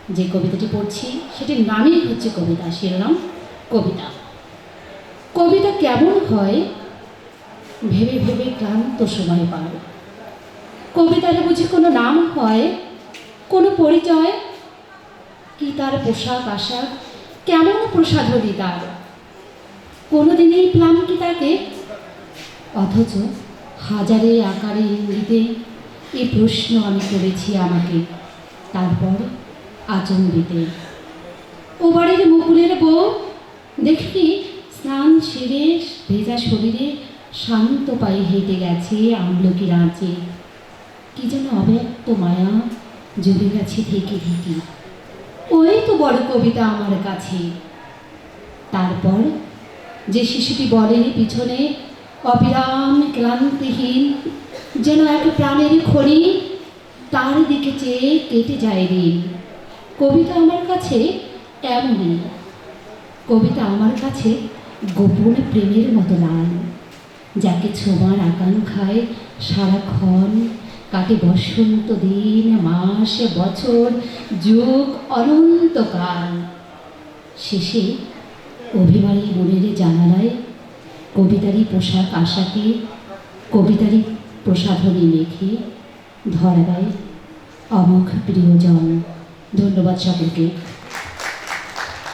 যে কবিতাটি পড়ছি সেটির নামই হচ্ছে কবিতা, শিরোনাম কবিতা। কবিতা কেমন হয় ভেবে ভেবে ক্লান্ত সময় পার। কবিতার বুঝি কোনো নাম হয়, কোনো পরিচয়? কি তার পোশাক আশাক, কেমন প্রসাধনী তার? কোনোদিনই প্লাম কি তাকে? অথচ হাজারে আকারে ইঙ্গিতে এই প্রশ্ন আমি করেছি আমাকে, তারপর আচম্বিতে। ও বাড়ির মুকুলের বউ দেখি স্নান সেরে ভেজা শরীরে শান্ত পায়ে হেঁটে গেছে আমলকি রাঁচে। কি যেন অব্যক্ত মায়া জমে গেছে থেকে থেকে। ওই তো বড় কবিতা আমার কাছে। তারপর যে শিশুটি বলেনি পিছনে অবিরাম ক্লান্তিহীন, যেন এক প্রাণের খনি, তার দিকে চেয়ে কেটে যায় দিন। কবিতা আমার কাছে এমনই। কবিতা আমার কাছে গোপন প্রেমের মতো লাল, যাকে ছোঁয়ার আকাঙ্ক্ষায় সারাক্ষণ কাটে বসন্ত দিন, মাস, বছর, যুগ, অনন্তকাল। শেষে অভিমানী মনের জানালায় কবিতারই পোশাক আশাকে, কবিতারই প্রসাধনী মেখে ধরা দেয় অমোঘ প্রিয়জন। ধন্যবাদ সকলকে।